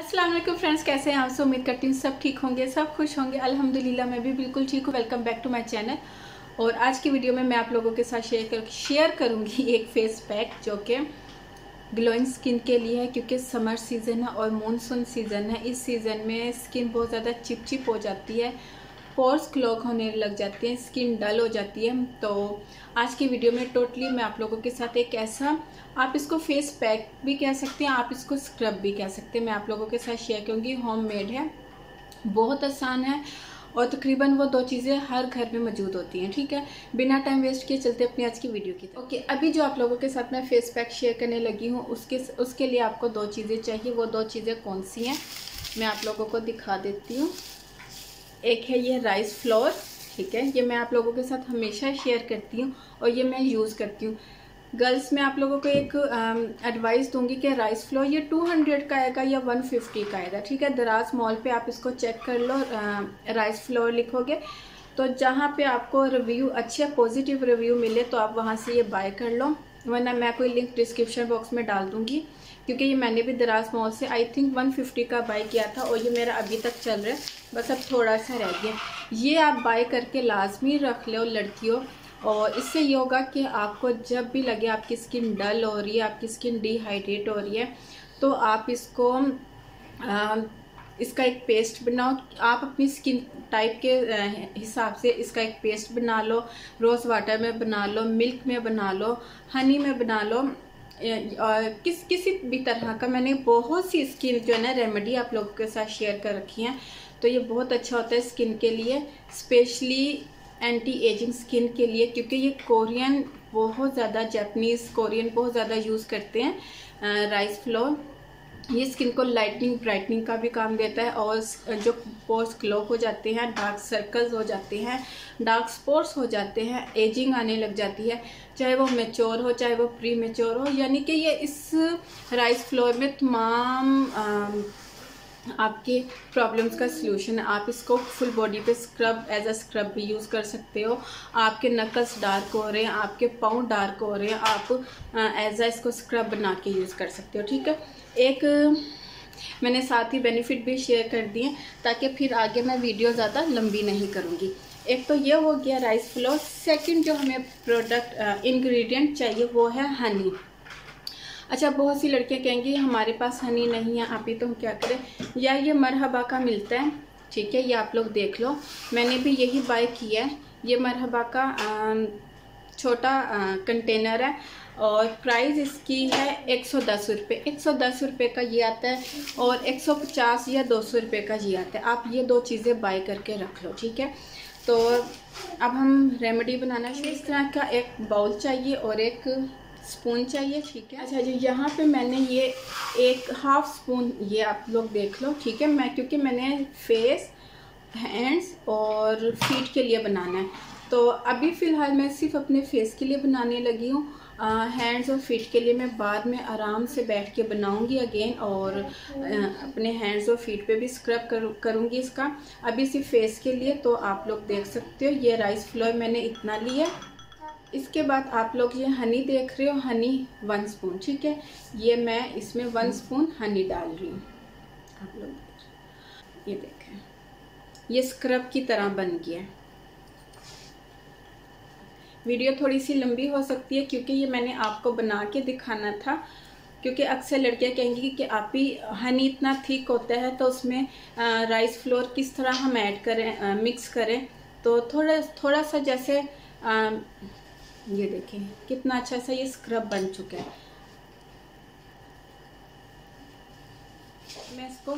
अस्सलाम वालेकुम फ्रेंड्स, कैसे हैं आप सब। उम्मीद करती हूँ सब ठीक होंगे, सब खुश होंगे। अल्हम्दुलिल्लाह मैं भी बिल्कुल ठीक हूँ। Welcome back to my channel. और आज की वीडियो में मैं आप लोगों के साथ शेयर करूँगी एक फेस पैक जो कि ग्लोइंग स्किन के लिए है, क्योंकि समर सीज़न है और मानसून सीज़न है। इस सीज़न में स्किन बहुत ज़्यादा चिपचिप हो जाती है, पोर्स क्लॉग होने लग जाते हैं, स्किन डल हो जाती है। तो आज की वीडियो में टोटली मैं आप लोगों के साथ एक ऐसा, आप इसको फेस पैक भी कह सकते हैं, आप इसको स्क्रब भी कह सकते हैं, मैं आप लोगों के साथ शेयर करूँगी। होममेड है, बहुत आसान है और तकरीबन वो दो चीज़ें हर घर में मौजूद होती हैं। ठीक है, बिना टाइम वेस्ट किए चलते अपनी आज की वीडियो की तरफ। ओके, अभी जो आप लोगों के साथ मैं फेस पैक शेयर करने लगी हूँ उसके लिए आपको दो चीज़ें चाहिए। वो दो चीज़ें कौन सी हैं मैं आप लोगों को दिखा देती हूँ। एक है ये राइस फ्लोर, ठीक है, ये मैं आप लोगों के साथ हमेशा शेयर करती हूँ और ये मैं यूज़ करती हूँ। गर्ल्स मैं आप लोगों को एक एडवाइस दूंगी कि राइस फ्लोर ये 200 का आएगा या 150 का आएगा। ठीक है, दराज मॉल पे आप इसको चेक कर लो, राइस फ्लोर लिखोगे तो जहाँ पे आपको रिव्यू अच्छे पॉजिटिव रिव्यू मिले तो आप वहाँ से ये बाय कर लो, वरना मैं कोई लिंक डिस्क्रिप्शन बॉक्स में डाल दूंगी। क्योंकि ये मैंने भी दराज मॉल से आई थिंक 150 का बाय किया था और ये मेरा अभी तक चल रहा है, बस अब थोड़ा सा रह गया। ये आप बाय करके लाजमी रख लो लड़कियों, और इससे ये होगा कि आपको जब भी लगे आपकी स्किन डल हो रही है, आपकी स्किन डिहाइड्रेट हो रही है, तो आप इसका एक पेस्ट बनाओ। आप अपनी स्किन टाइप के हिसाब से इसका एक पेस्ट बना लो, रोज़ वाटर में बना लो, मिल्क में बना लो, हनी में बना लो, किसी भी तरह का। मैंने बहुत सी स्किन जो है ना रेमेडी आप लोगों के साथ शेयर कर रखी हैं, तो ये बहुत अच्छा होता है स्किन के लिए, स्पेशली एंटी एजिंग स्किन के लिए, क्योंकि ये कोरियन बहुत ज़्यादा, जापानीज़ कोरियन बहुत ज़्यादा यूज़ करते हैं राइस फ्लोर। ये स्किन को लाइटनिंग ब्राइटनिंग का भी काम देता है और जो पोर्स क्लॉग हो जाते हैं, डार्क सर्कल्स हो जाते हैं, डार्क स्पॉट्स हो जाते हैं, एजिंग आने लग जाती है, चाहे वो मैच्योर हो चाहे वो प्री मैच्योर हो, यानी कि ये इस राइस फ्लोर में तमाम आपके प्रॉब्लम्स का सलूशन है। आप इसको फुल बॉडी पे स्क्रब एज अ स्क्रब भी यूज़ कर सकते हो। आपके नकल्स डार्क हो रहे हैं, आपके पाँव डार्क हो रहे हैं, आप एज अ इसको स्क्रब बना के यूज़ कर सकते हो। ठीक है, एक मैंने साथ ही बेनिफिट भी शेयर कर दिए ताकि फिर आगे मैं वीडियो ज़्यादा लंबी नहीं करूँगी। एक तो ये हो गया राइस फ्लोर। सेकंड जो हमें प्रोडक्ट इंग्रेडिएंट चाहिए वो है हनी। अच्छा, बहुत सी लड़कियां कहेंगी हमारे पास हनी नहीं है आप ही, तो हम क्या करें। या ये मरहबा का मिलता है, ठीक है, ये आप लोग देख लो, मैंने भी यही बाय किया है। ये मरहबा का छोटा कंटेनर है और प्राइस इसकी है 110 रुपये। 110 रुपये का ये आता है और 150 या 200 रुपये का ये आता है। आप ये दो चीज़ें बाय करके रख लो, ठीक है। तो अब हम रेमेडी बनाना शुरू। इस तरह का एक बाउल चाहिए और एक स्पून चाहिए, ठीक है। अच्छा जी, यहाँ पे मैंने ये एक हाफ स्पून, ये आप लोग देख लो, ठीक है। क्योंकि मैंने फेस, हैंड्स और फीट के लिए बनाना है, तो अभी फ़िलहाल मैं सिर्फ अपने फेस के लिए बनाने लगी हूँ। हैंड्स और फीट के लिए मैं बाद में आराम से बैठ के बनाऊँगी अगेन, और अपने हैंड्स और फीट पे भी स्क्रब करूँगी इसका। अभी सिर्फ फेस के लिए, तो आप लोग देख सकते हो ये राइस फ्लोर मैंने इतना लिया। इसके बाद आप लोग ये हनी देख रहे हो, हनी 1 स्पून, ठीक है। ये मैं इसमें 1 स्पून हनी डाल रही हूँ, आप लोग ये देखें, ये स्क्रब की तरह बन गया। वीडियो थोड़ी सी लंबी हो सकती है क्योंकि ये मैंने आपको बना के दिखाना था, क्योंकि अक्सर लड़कियां कहेंगी कि आप ही हनी इतना थिक होता है तो उसमें राइस फ्लोर किस तरह हम ऐड करें, मिक्स करें। तो थोड़ा सा जैसे ये देखें कितना अच्छा सा ये स्क्रब बन चुका है। मैं इसको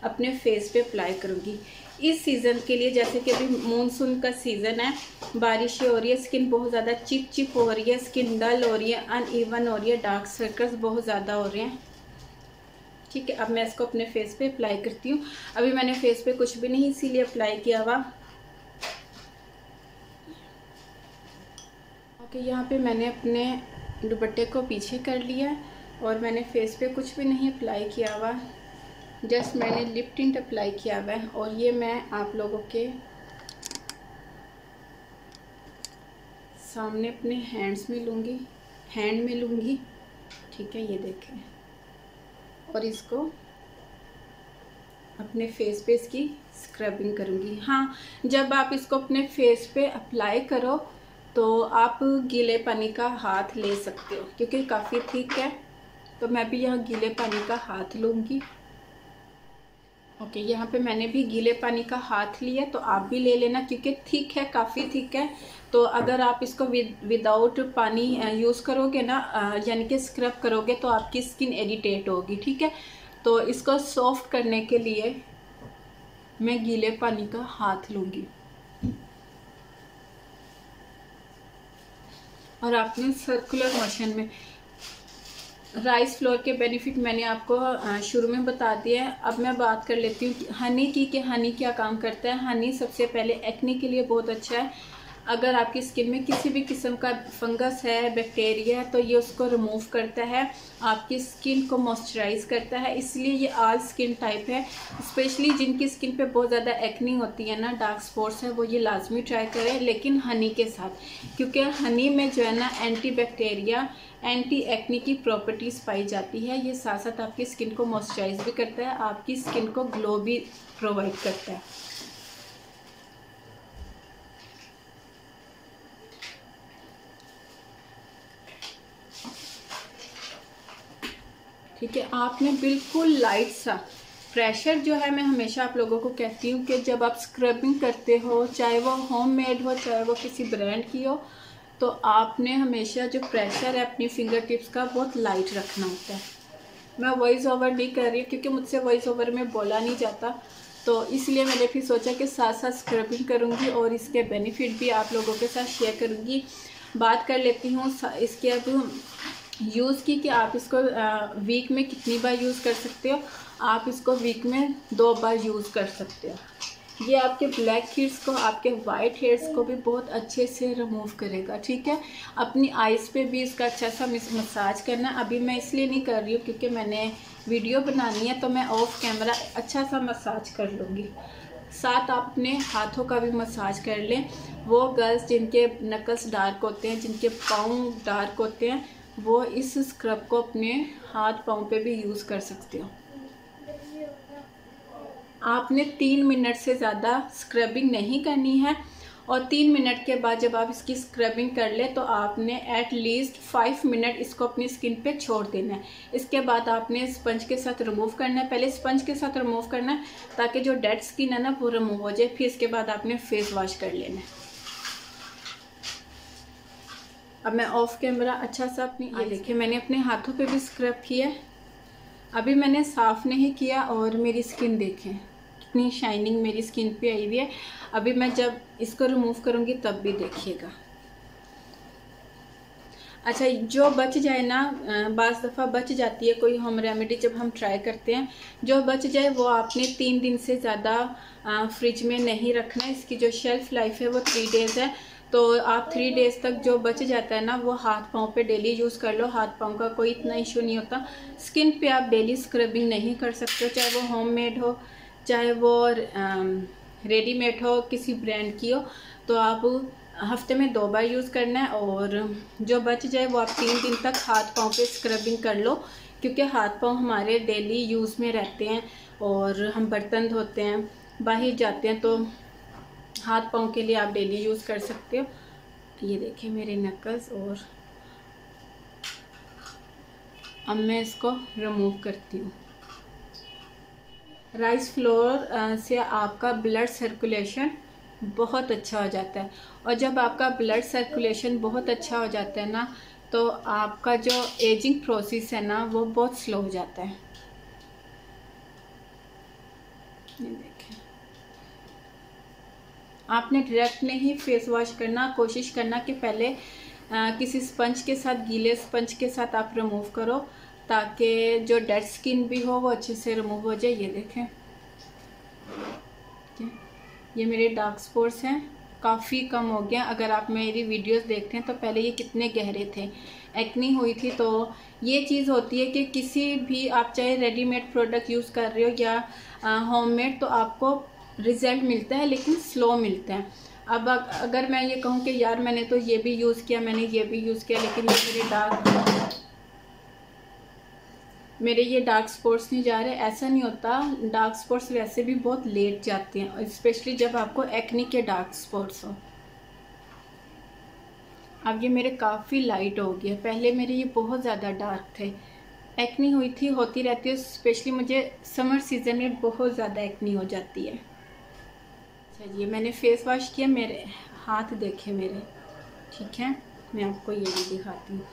अपने फेस पे अप्लाई करूँगी इस सीज़न के लिए। जैसे कि अभी मानसून का सीज़न है, बारिशें हो रही है, स्किन बहुत ज़्यादा चिप हो रही है, स्किन डल हो रही है, अनइवन हो रही है, डार्क सर्कल्स बहुत ज़्यादा हो रहे हैं, ठीक है। अब मैं इसको अपने फेस पे अप्लाई करती हूँ। अभी मैंने फेस पे कुछ भी नहीं इसीलिए अप्लाई किया हुआ। ओके, यहाँ पे मैंने अपने दुपट्टे को पीछे कर लिया और मैंने फेस पे कुछ भी नहीं अप्लाई किया हुआ, जस्ट मैंने लिप टिंट अप्लाई किया हुआ है। और ये मैं आप लोगों के सामने अपने हैंड में लूँगी, ठीक है, ये देखें। और इसको अपने फेस पे इसकी स्क्रबिंग करूँगी। हाँ, जब आप इसको अपने फेस पे अप्लाई करो तो आप गीले पानी का हाथ ले सकते हो, क्योंकि काफ़ी थिक है। तो मैं भी यहाँ गीले पानी का हाथ लूँगी। ओके, यहाँ पे मैंने भी गीले पानी का हाथ लिया, तो आप भी ले लेना, क्योंकि थिक है, काफ़ी थिक है। तो अगर आप इसको विदाउट पानी यूज़ करोगे ना, यानी कि स्क्रब करोगे, तो आपकी स्किन इरिटेट होगी, ठीक है। तो इसको सॉफ्ट करने के लिए मैं गीले पानी का हाथ लूँगी। और आपने सर्कुलर मोशन में, राइस फ्लोर के बेनिफिट मैंने आपको शुरू में बता दिया है। अब मैं बात कर लेती हूँ हनी की, कि हनी क्या काम करता है। हनी सबसे पहले एक्ने के लिए बहुत अच्छा है। अगर आपकी स्किन में किसी भी किस्म का फंगस है, बैक्टीरिया है, तो ये उसको रिमूव करता है, आपकी स्किन को मॉइस्चराइज करता है। इसलिए ये ऑल स्किन टाइप है। स्पेशली जिनकी स्किन पे बहुत ज़्यादा एक्ने होती है ना, डार्क स्पॉट्स है, वो ये लाजमी ट्राई करें, लेकिन हनी के साथ, क्योंकि हनी में जो है ना एंटी बैक्टीरिया, एंटी एक्ने की प्रॉपर्टीज़ पाई जाती है। ये साथ साथ आपकी स्किन को मॉइस्चराइज भी करता है, आपकी स्किन को ग्लो भी प्रोवाइड करता है। ठीक है, आपने बिल्कुल लाइट सा प्रेशर जो है, मैं हमेशा आप लोगों को कहती हूँ कि जब आप स्क्रबिंग करते हो, चाहे वो होममेड हो, चाहे वो किसी ब्रांड की हो, तो आपने हमेशा जो प्रेशर है अपनी फिंगर टिप्स का बहुत लाइट रखना होता है। मैं वॉइस ओवर नहीं कर रही हूँ, क्योंकि मुझसे वॉइस ओवर में बोला नहीं जाता, तो इसलिए मैंने फिर सोचा कि साथ साथ स्क्रबिंग करूँगी और इसके बेनिफिट भी आप लोगों के साथ शेयर करूँगी। बात कर लेती हूँ इसके अब यूज़ की, कि आप इसको वीक में कितनी बार यूज़ कर सकते हो। आप इसको वीक में 2 बार यूज़ कर सकते हो। ये आपके ब्लैक हेड्स को, आपके वाइट हेड्स को भी बहुत अच्छे से रिमूव करेगा, ठीक है। अपनी आइज़ पे भी इसका अच्छा सा मसाज करना। अभी मैं इसलिए नहीं कर रही हूँ क्योंकि मैंने वीडियो बनानी है, तो मैं ऑफ कैमरा अच्छा सा मसाज कर लूँगी। साथ आप अपने हाथों का भी मसाज कर लें। वो गर्ल्स जिनके नकल्स डार्क होते हैं, जिनके पाँव डार्क होते हैं, वो इस स्क्रब को अपने हाथ पाँव पे भी यूज़ कर सकते हो। आपने 3 मिनट से ज़्यादा स्क्रबिंग नहीं करनी है, और 3 मिनट के बाद जब आप इसकी स्क्रबिंग कर ले, तो आपने एट लीस्ट 5 मिनट इसको अपनी स्किन पे छोड़ देना है। इसके बाद आपने स्पंज के साथ रिमूव करना है। पहले स्पंज के साथ रिमूव करना है, ताकि जो डेड स्किन है ना वो रिमूव हो जाए। फिर इसके बाद आपने फेस वॉश कर लेना है। अब मैं ऑफ कैमरा अच्छा सा अपनी, ये देखिए मैंने अपने हाथों पे भी स्क्रब किया। अभी मैंने साफ़ नहीं किया, और मेरी स्किन देखें कितनी शाइनिंग मेरी स्किन पे आई हुई है। अभी मैं जब इसको रिमूव करूँगी तब भी देखिएगा। अच्छा, जो बच जाए ना, बाज़ दफ़ा बच जाती है कोई होम रेमेडी जब हम ट्राई करते हैं, जो बच जाए वो आपने 3 दिन से ज़्यादा फ्रिज में नहीं रखना है। इसकी जो शेल्फ़ लाइफ है वो 3 डेज़ है। तो आप 3 डेज़ तक जो बच जाता है ना, वो हाथ पाँव पे डेली यूज़ कर लो। हाथ पाँव का कोई इतना इशू नहीं होता। स्किन पे आप डेली स्क्रबिंग नहीं कर सकते हो, चाहे वो होममेड हो, चाहे वो रेडीमेड हो, किसी ब्रांड की हो। तो आप हफ्ते में 2 बार यूज़ करना है, और जो बच जाए वो आप 3 दिन तक हाथ पाँव पे स्क्रबिंग कर लो, क्योंकि हाथ पाँव हमारे डेली यूज़ में रहते हैं, और हम बर्तन धोते हैं, बाहर जाते हैं, तो हाथ पाँव के लिए आप डेली यूज़ कर सकते हो। ये देखिए मेरे नकल्स, और अब मैं इसको रिमूव करती हूँ। राइस फ्लोर से आपका ब्लड सर्कुलेशन बहुत अच्छा हो जाता है, और जब आपका ब्लड सर्कुलेशन बहुत अच्छा हो जाता है ना, तो आपका जो एजिंग प्रोसेस है ना वो बहुत स्लो हो जाता है। ये देखें, आपने डायरेक्ट नहीं फेस वॉश करना, कोशिश करना कि पहले किसी स्पंज के साथ, गीले स्पंज के साथ आप रिमूव करो, ताकि जो डेड स्किन भी हो वो अच्छे से रिमूव हो जाए। ये देखें, ये मेरे डार्क स्पॉट्स हैं, काफ़ी कम हो गया। अगर आप मेरी वीडियोस देखते हैं तो पहले ये कितने गहरे थे, एक्नी हुई थी। तो ये चीज़ होती है कि किसी भी, आप चाहे रेडीमेड प्रोडक्ट यूज़ कर रहे हो या होममेड, तो आपको रिज़ल्ट मिलता है, लेकिन स्लो मिलता है। अब अगर मैं ये कहूँ कि यार मैंने तो ये भी यूज़ किया, मैंने ये भी यूज़ किया, लेकिन ये मेरे मेरे ये डार्क स्पॉट्स नहीं जा रहे। ऐसा नहीं होता, डार्क स्पॉट्स वैसे भी बहुत लेट जाते हैं, स्पेशली जब आपको एक्ने के डार्क स्पॉट्स हो। अब ये मेरे काफ़ी लाइट हो गया, पहले मेरे ये बहुत ज़्यादा डार्क थे। एक्नी हुई थी, होती रहती है, स्पेशली मुझे समर सीज़न में बहुत ज़्यादा एक्नी हो जाती है। चलिए मैंने फेस वॉश किया, मेरे हाथ देखे मेरे, ठीक है, मैं आपको ये भी दिखाती हूँ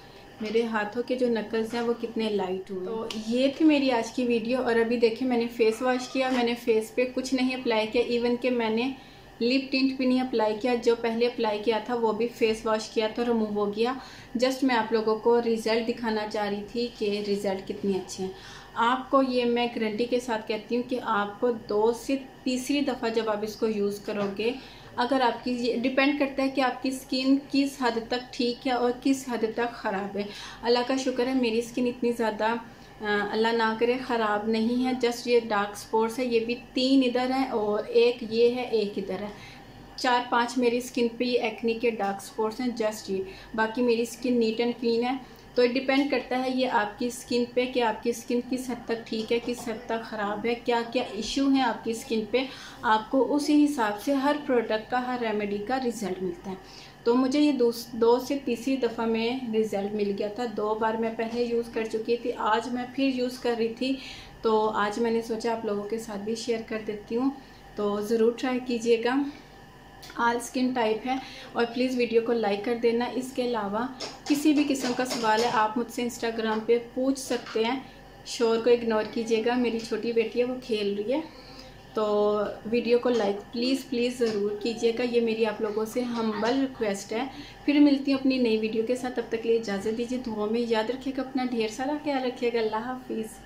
मेरे हाथों के जो नकल्स हैं वो कितने लाइट हुए। तो ये थी मेरी आज की वीडियो। और अभी देखिए मैंने फेस वॉश किया, मैंने फेस पे कुछ नहीं अप्लाई किया, इवन कि मैंने लिप टिंट भी नहीं अप्लाई किया। जो पहले अप्लाई किया था वो भी फेस वॉश किया तो रिमूव हो गया। जस्ट मैं आप लोगों को रिज़ल्ट दिखाना चाह रही थी कि रिज़ल्ट कितने अच्छे हैं। आपको ये मैं गारंटी के साथ कहती हूँ कि आपको 2 से तीसरी दफ़ा जब आप इसको यूज़ करोगे, अगर आपकी, ये डिपेंड करता है कि आपकी स्किन किस हद तक ठीक है और किस हद तक ख़राब है। अल्लाह का शुक्र है मेरी स्किन इतनी ज़्यादा, अल्लाह ना करे, ख़राब नहीं है। जस्ट ये डार्क स्पॉट्स है, ये भी 3 इधर हैं और एक ये है, एक इधर है। 4-5 मेरी स्किन पे ये एक्नी के डार्क स्पॉट्स हैं, जस्ट ये। बाकी मेरी स्किन नीट एंड क्लीन है। तो डिपेंड करता है ये आपकी स्किन पे कि आपकी स्किन किस हद तक ठीक है, किस हद तक ख़राब है, क्या क्या इशू है आपकी स्किन पे। आपको उसी हिसाब से हर प्रोडक्ट का, हर रेमेडी का रिज़ल्ट मिलता है। तो मुझे ये 2 से तीसरी दफ़ा में रिज़ल्ट मिल गया था। 2 बार मैं पहले यूज़ कर चुकी थी, आज मैं फिर यूज़ कर रही थी। तो आज मैंने सोचा आप लोगों के साथ भी शेयर कर देती हूँ, तो ज़रूर ट्राई कीजिएगा। ऑल स्किन टाइप है। और प्लीज़ वीडियो को लाइक कर देना। इसके अलावा किसी भी किस्म का सवाल है आप मुझसे इंस्टाग्राम पे पूछ सकते हैं। शोर को इग्नोर कीजिएगा, मेरी छोटी बेटी है वो खेल रही है। तो वीडियो को लाइक प्लीज़ ज़रूर कीजिएगा, ये मेरी आप लोगों से हम्बल रिक्वेस्ट है। फिर मिलती हूँ अपनी नई वीडियो के साथ, तब तक के लिए इजाज़त दीजिए। दुआओं में याद रखिएगा, अपना ढेर सारा ख्याल रखिएगा। अल्लाह हाफिज़।